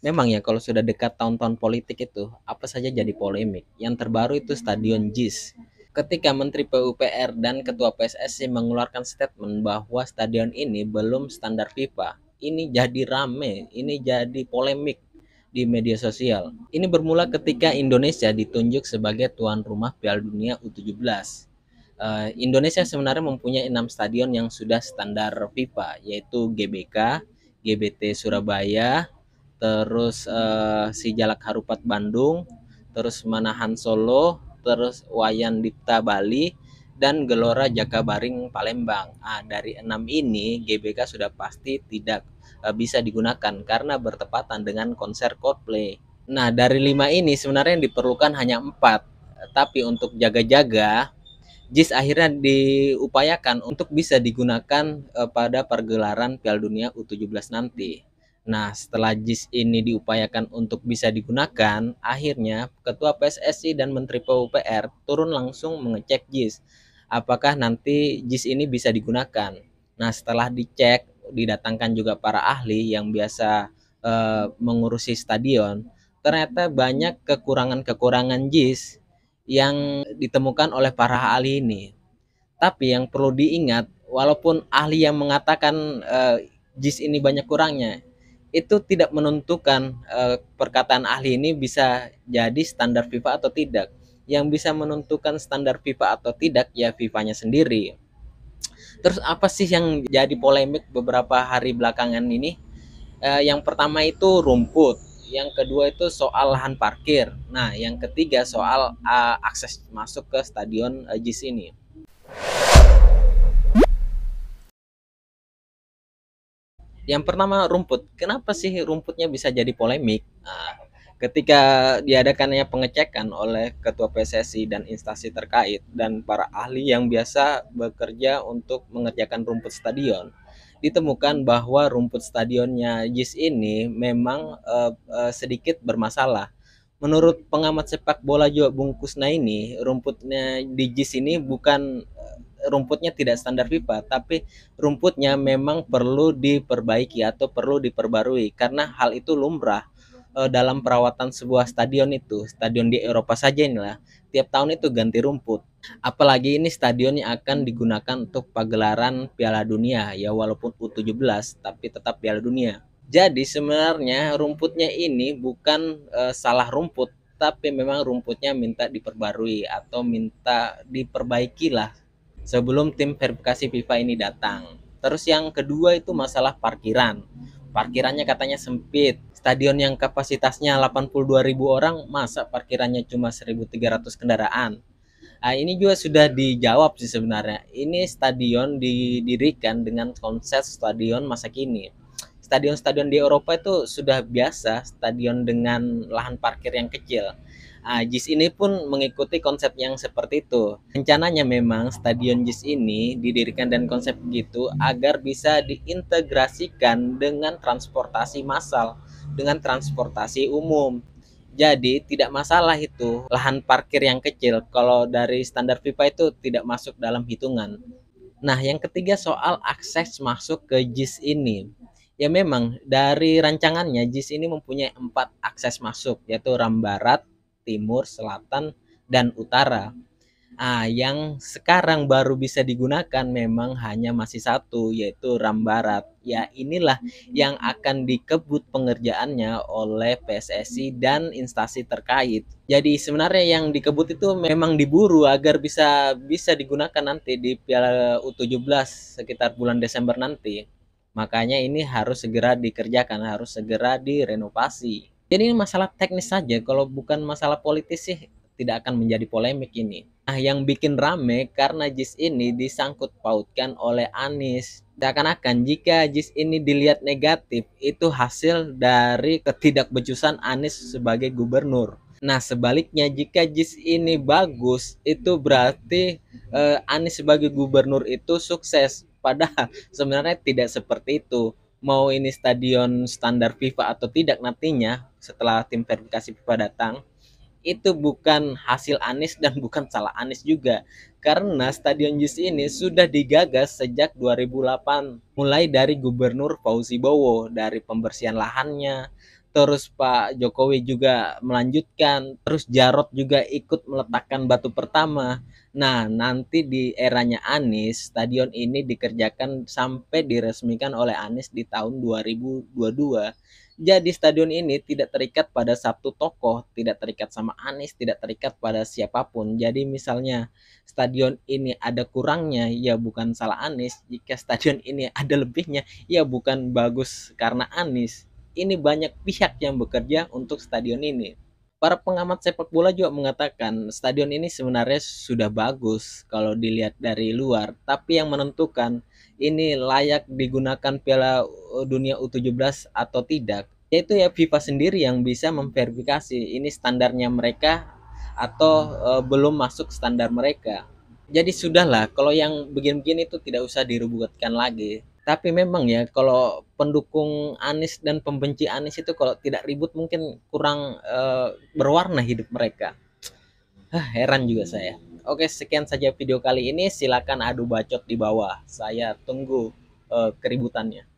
Memang ya kalau sudah dekat tahun-tahun politik itu apa saja jadi polemik. Yang terbaru itu Stadion JIS. Ketika Menteri PUPR dan Ketua PSSI mengeluarkan statement bahwa stadion ini belum standar FIFA, ini jadi rame, ini jadi polemik di media sosial. Ini bermula ketika Indonesia ditunjuk sebagai tuan rumah Piala Dunia U17. Indonesia sebenarnya mempunyai 6 stadion yang sudah standar FIFA, yaitu GBK, GBT Surabaya, terus Sijalak Harupat Bandung, terus Manahan Solo, terus Wayan Dipta Bali, dan Gelora Jakabaring Palembang. Dari 6 ini GBK sudah pasti tidak bisa digunakan karena bertepatan dengan konser Coldplay. Nah, dari 5 ini sebenarnya yang diperlukan hanya 4, tapi untuk jaga-jaga JIS akhirnya diupayakan untuk bisa digunakan pada pergelaran Piala Dunia U17 nanti. Nah, setelah JIS ini diupayakan untuk bisa digunakan, akhirnya Ketua PSSI dan Menteri PUPR turun langsung mengecek JIS. Apakah nanti JIS ini bisa digunakan? Nah, setelah dicek, didatangkan juga para ahli yang biasa mengurusi stadion, ternyata banyak kekurangan-kekurangan JIS yang ditemukan oleh para ahli ini. Tapi yang perlu diingat, walaupun ahli yang mengatakan JIS ini banyak kurangnya, itu tidak menentukan perkataan ahli ini bisa jadi standar FIFA atau tidak. Yang bisa menentukan standar FIFA atau tidak ya FIFA-nya sendiri. Terus apa sih yang jadi polemik beberapa hari belakangan ini? Yang pertama itu rumput, yang kedua itu soal lahan parkir. Nah, yang ketiga soal akses masuk ke stadion JIS ini. Yang pertama rumput. Kenapa sih rumputnya bisa jadi polemik? Ketika diadakannya pengecekan oleh Ketua PSSI dan instansi terkait dan para ahli yang biasa bekerja untuk mengerjakan rumput stadion, ditemukan bahwa rumput stadionnya JIS ini memang sedikit bermasalah. Menurut pengamat sepak bola juga Bungkusna ini, rumputnya di JIS ini bukan rumputnya tidak standar FIFA, tapi rumputnya memang perlu diperbaiki atau perlu diperbarui karena hal itu lumrah dalam perawatan sebuah stadion itu. Stadion di Eropa saja inilah tiap tahun itu ganti rumput. Apalagi ini stadion yang akan digunakan untuk pagelaran Piala Dunia ya walaupun U17 tapi tetap Piala Dunia. Jadi sebenarnya rumputnya ini bukan salah rumput tapi memang rumputnya minta diperbarui atau minta diperbaiki lah sebelum tim verifikasi FIFA ini datang. Terus yang kedua itu masalah parkiran. Parkirannya katanya sempit. Stadion yang kapasitasnya 82.000 orang, masa parkirannya cuma 1.300 kendaraan? Ini juga sudah dijawab sih sebenarnya. Ini stadion didirikan dengan konsep stadion masa kini. Stadion-stadion di Eropa itu sudah biasa stadion dengan lahan parkir yang kecil. JIS ini pun mengikuti konsep yang seperti itu. Rencananya memang stadion JIS ini didirikan dan konsep begitu agar bisa diintegrasikan dengan transportasi massal, dengan transportasi umum. Jadi tidak masalah itu lahan parkir yang kecil kalau dari standar FIFA itu tidak masuk dalam hitungan. Nah, yang ketiga soal akses masuk ke JIS ini. Ya memang dari rancangannya JIS ini mempunyai 4 akses masuk yaitu Ram Barat, Timur, Selatan, dan Utara. Yang sekarang baru bisa digunakan memang hanya masih satu, yaitu Ram Barat. Ya, inilah yang akan dikebut pengerjaannya oleh PSSI dan instansi terkait. Jadi sebenarnya yang dikebut itu memang diburu agar bisa bisa digunakan nanti di Piala U17 sekitar bulan Desember nanti. Makanya ini harus segera dikerjakan, harus segera direnovasi. Jadi ini masalah teknis saja, kalau bukan masalah politis sih tidak akan menjadi polemik ini. Nah, yang bikin rame karena JIS ini disangkut pautkan oleh Anies. Seakan-akan jika JIS ini dilihat negatif, itu hasil dari ketidakbecusan Anies sebagai gubernur. Nah, sebaliknya jika JIS ini bagus, itu berarti Anies sebagai gubernur itu sukses. Padahal sebenarnya tidak seperti itu. Mau ini stadion standar FIFA atau tidak nantinya setelah tim verifikasi FIFA datang, itu bukan hasil Anies dan bukan salah Anies juga. Karena Stadion JIS ini sudah digagas sejak 2008. Mulai dari Gubernur Fauzi Bowo, dari pembersihan lahannya, terus Pak Jokowi juga melanjutkan, terus Jarot juga ikut meletakkan batu pertama. Nah, nanti di eranya Anies, stadion ini dikerjakan sampai diresmikan oleh Anies di tahun 2022. Jadi stadion ini tidak terikat pada satu tokoh, tidak terikat sama Anies, tidak terikat pada siapapun. Jadi misalnya stadion ini ada kurangnya, ya bukan salah Anies. Jika stadion ini ada lebihnya, ya bukan bagus karena Anies. Ini banyak pihak yang bekerja untuk stadion ini. Para pengamat sepak bola juga mengatakan stadion ini sebenarnya sudah bagus kalau dilihat dari luar, tapi yang menentukan ini layak digunakan Piala Dunia U17 atau tidak, yaitu ya FIFA sendiri yang bisa memverifikasi ini standarnya mereka atau belum masuk standar mereka. Jadi sudahlah, kalau yang begini-begini itu tidak usah diributkan lagi. Tapi memang ya, kalau pendukung Anies dan pembenci Anies itu kalau tidak ribut mungkin kurang berwarna hidup mereka. Heran juga saya. Oke, sekian saja video kali ini. Silakan adu bacot di bawah. Saya tunggu keributannya.